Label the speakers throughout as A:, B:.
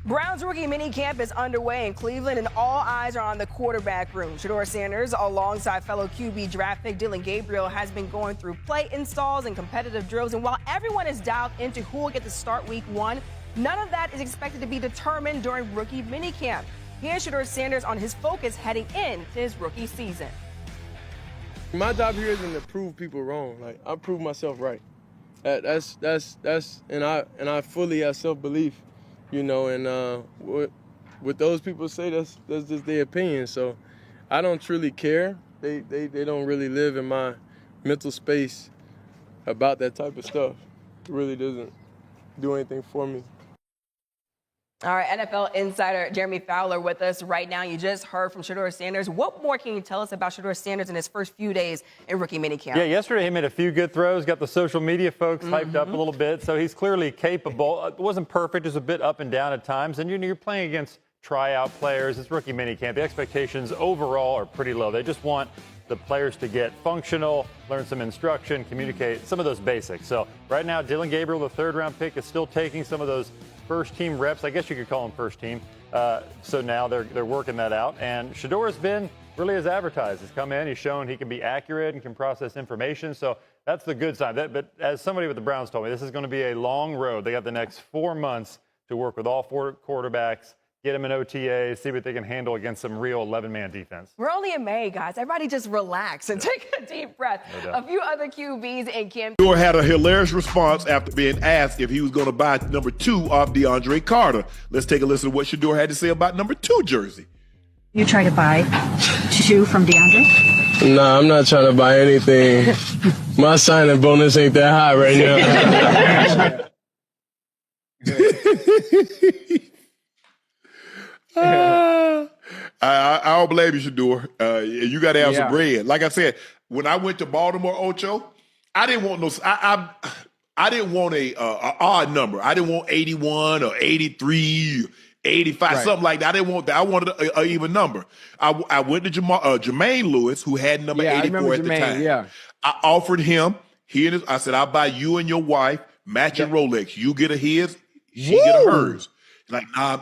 A: Browns rookie minicamp is underway in Cleveland, and all eyes are on the quarterback room. Shedeur Sanders, alongside fellow QB draft pick Dillon Gabriel, has been going through play installs and competitive drills. And while everyone is dialed into who will get to start week 1, none of that is expected to be determined during rookie minicamp. Here's Shedeur Sanders on his focus heading into his rookie season.
B: My job here isn't to prove people wrong. Like, I prove myself right. And I fully have self-belief. You know, and what those people say, that's just their opinion. So I don't truly care. They don't really live in my mental space about that type of stuff. It really doesn't do anything for me.
A: All right, NFL insider Jeremy Fowler with us right now. You just heard from Shedeur Sanders. What more can you tell us about Shedeur Sanders in his first few days in rookie minicamp?
C: Yeah, yesterday he made a few good throws, got the social media folks hyped up a little bit, so he's clearly capable. It wasn't perfect, it was a bit up and down at times, and you're playing against tryout players. It's rookie minicamp. The expectations overall are pretty low. They just want the players to get functional, learn some instruction, communicate, some of those basics. So right now, Dillon Gabriel, the third-round pick, is still taking some of those first-team reps. I guess you could call them first-team. So now they're working that out. And Shedeur has been really as advertised. He's come in, he's shown he can be accurate and can process information. So that's the good sign. But as somebody with the Browns told me, this is going to be a long road. They got the next 4 months to work with all 4 quarterbacks, get them in OTA, see what they can handle against some real 11-man defense.
A: We're only in May, guys. Everybody just relax and take a deep breath.
C: No
A: A few other QBs in camp.
D: Shedeur had a hilarious response after being asked if he was going to buy number 2 off DeAndre Carter. Let's take a listen to what Shedeur had to say about number 2 jersey.
E: You try to buy 2 from DeAndre?
B: Nah, I'm not trying to buy anything. My signing bonus ain't that high right now.
D: I don't blame you, Shedeur. You got to have some bread. Like I said, when I went to Baltimore, Ocho, I didn't want no. I didn't want a odd number. I didn't want 81 or 83, 85, something like that. I didn't want that. I wanted a even number. I went to Jermaine Lewis, who had number 84 at the time.
F: Yeah.
D: I offered him. I said, I'll buy you and your wife matching Rolex. You get a his, she get a hers. Like, nah.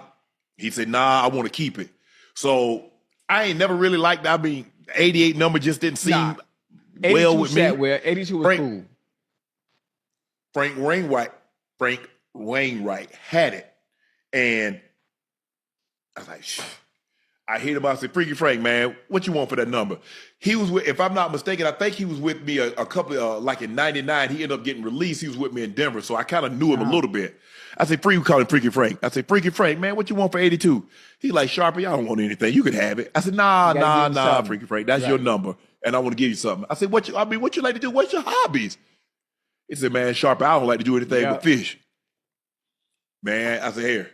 D: He said, nah, I want to keep it. So I ain't never really liked that. I mean, 88 number just didn't seem well with me.
F: 82 was cool.
D: Frank Wainwright had it. And I was like, I hit him. I said, Freaky Frank, man, what you want for that number? He was with, if I'm not mistaken, I think he was with me a couple of, like in 99, he ended up getting released. He was with me in Denver. So I kind of knew him a little bit. I said, we call him Freaky Frank. I said, Freaky Frank, man, what you want for 82? He like, Sharpe, I don't want anything. You can have it. I said, nah, Freaky Frank. That's your number. And I want to give you something. I said, what you like to do? What's your hobbies? He said, man, Sharpe, I don't like to do anything but fish. Man, I said, here.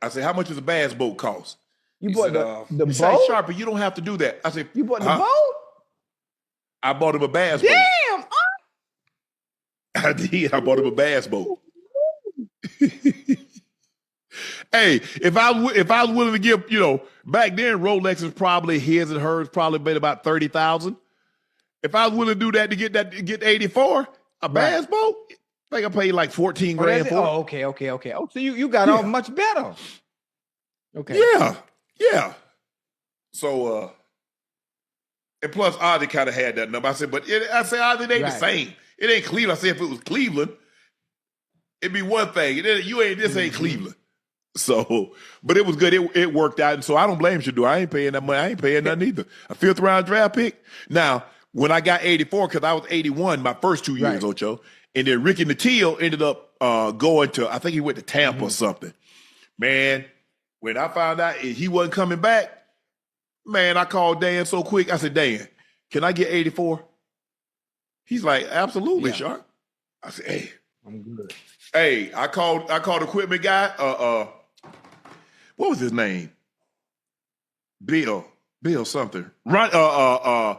D: I said, how much does a bass boat cost?
F: You bought the boat?
D: Said, Sharpe, you don't have to do that. I said,
F: you bought the boat?
D: I bought him a bass boat.
F: Damn!
D: I did. I bought him a bass boat. Hey, if I was willing to give, back then Rolex is probably his and hers probably been about 30,000. If I was willing to do that to get 84, a bass boat, I think I paid like 14 grand for it.
F: Oh, okay. Oh, so you got off much better. Okay.
D: Yeah. So and plus Ozzy kind of had that number. I said, Ozzy, it ain't the same. It ain't Cleveland. I said, if it was Cleveland, it'd be one thing. This ain't Cleveland. So, but it was good. It worked out. And so I don't blame Shedeur. I ain't paying that money. I ain't paying nothing either. A 5th round draft pick. Now, when I got 84, because I was 81 my first 2 years, Ocho, and then Ricky Nattiel ended up going to, I think he went to Tampa or something. Man, when I found out he wasn't coming back, man, I called Dan so quick. I said, Dan, can I get 84? He's like, absolutely, Sharpe. I said, hey.
F: I'm good.
D: Hey, I called equipment guy. What was his name? Bill something. Ronnie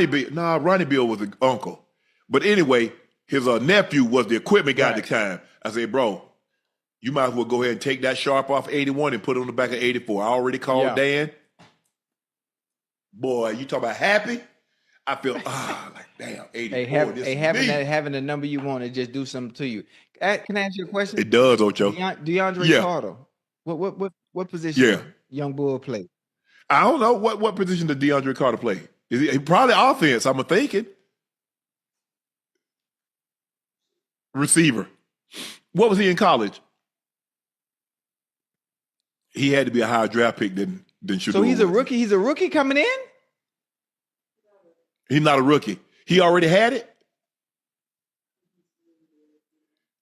D: Bill. Nah, Ronnie Bill was the uncle. But anyway, his nephew was the equipment guy at the time. I said, bro, you might as well go ahead and take that Sharpe off 81 and put it on the back of 84. I already called Dan. Boy, you talk about happy? I feel like damn, 84.
F: Having the number you want to just do something to you. Can I ask you a question?
D: It does, Ocho.
F: DeAndre Carter. What position?
D: Yeah.
F: Young Bull play?
D: I don't know what position did DeAndre Carter play. Is he probably offense? I'm thinking receiver. What was he in college? He had to be a higher draft pick than Shedeur.
F: So he's a rookie. He's a rookie coming in.
D: He's not a rookie. He already had it.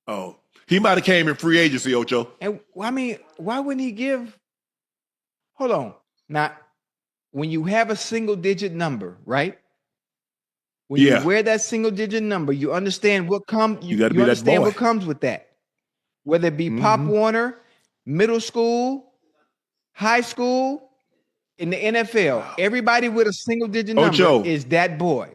D: Oh, he might have came in free agency, Ocho.
F: And I mean, why wouldn't he give? Hold on. Now, when you have a single digit number, right? When you wear that single digit number, you understand what comes. You understand what comes with that. Whether it be Pop Warner, middle school, high school, in the NFL, everybody with a single digit number is that boy.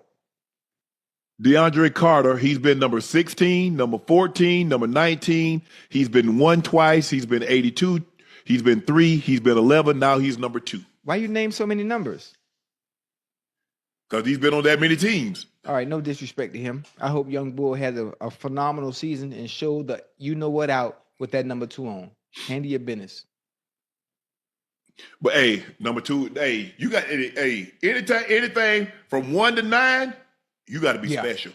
D: DeAndre Carter, he's been number 16, number 14, number 19. He's been 1 twice. He's been 82. He's been 3. He's been 11. Now he's number 2.
F: Why you name so many numbers?
D: Because he's been on that many teams.
F: All right, no disrespect to him. I hope Young Bull has a phenomenal season and show the you know what out with that number 2 on. Handle your business.
D: But hey, number 2, hey, you got anything from 1 to 9, you got to be special.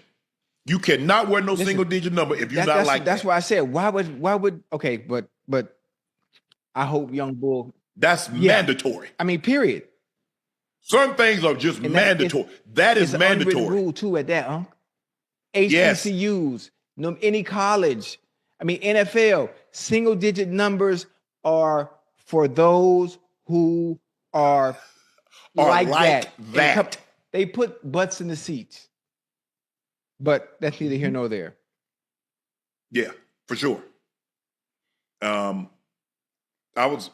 D: You cannot wear no single digit number if you're not like that.
F: That's why I said why would okay, but I hope Young Bull.
D: That's mandatory.
F: I mean, period.
D: Some things are just mandatory. That is mandatory.
F: It's an rule too at that, huh? HBCUs, any college. I mean, NFL, single digit numbers are for those who are like that. They put butts in the seats. But that's neither here nor there.
D: Yeah, for sure. I was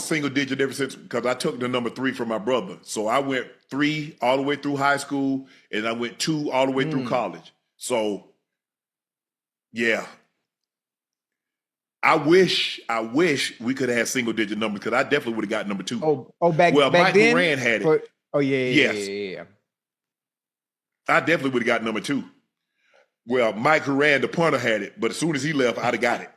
D: single digit ever since because I took the number 3 from my brother. So I went 3 all the way through high school, and I went 2 all the way through college. So, yeah. I wish we could have had single digit numbers because I definitely would have got number 2.
F: Back
D: Michael
F: then?
D: Rand had it.
F: Yeah.
D: I definitely would have got number 2. Well, Mike Horan, the punter, had it, but as soon as he left, I'd have got it.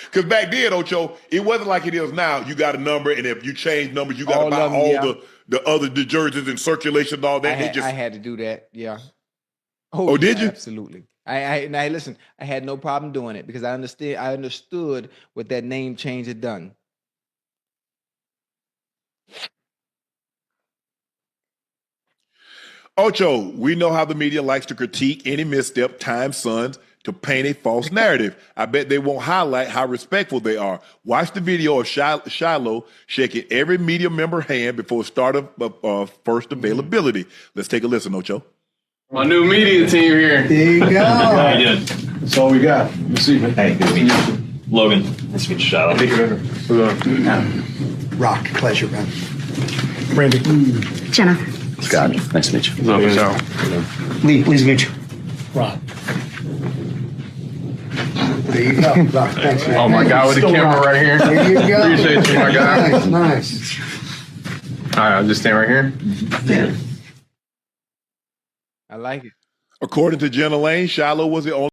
D: Because back then, Ocho, it wasn't like it is now. You got a number, and if you change numbers, you got to buy all the other jerseys in circulation and all that.
F: I had to do that, yeah.
D: Oh, did you?
F: Absolutely. Now, listen, I had no problem doing it because I understood what that name change had done.
D: Ocho, we know how the media likes to critique any misstep, time, sons, to paint a false narrative. I bet they won't highlight how respectful they are. Watch the video of Shiloh shaking every media member hand before start of first availability. Let's take a listen, Ocho.
G: My new media team here.
H: There you go.
G: How you doing?
H: That's all we got. We'll see.
G: Hey, good to meet you. Logan, nice to meet you, Shiloh.
H: Rock, pleasure, man. Brandy.
E: Jenna.
G: Scott, nice to meet you.
H: What's up, Lee, pleased to meet you. Ron. There you go. Rock, thanks, man.
G: Oh, my God, with the camera right here.
H: There you go.
G: Appreciate you, my guy.
H: Nice.
G: All right, I'll just stand right here.
H: Yeah.
F: I like it.
D: According to Jenna Lane, Shiloh was the only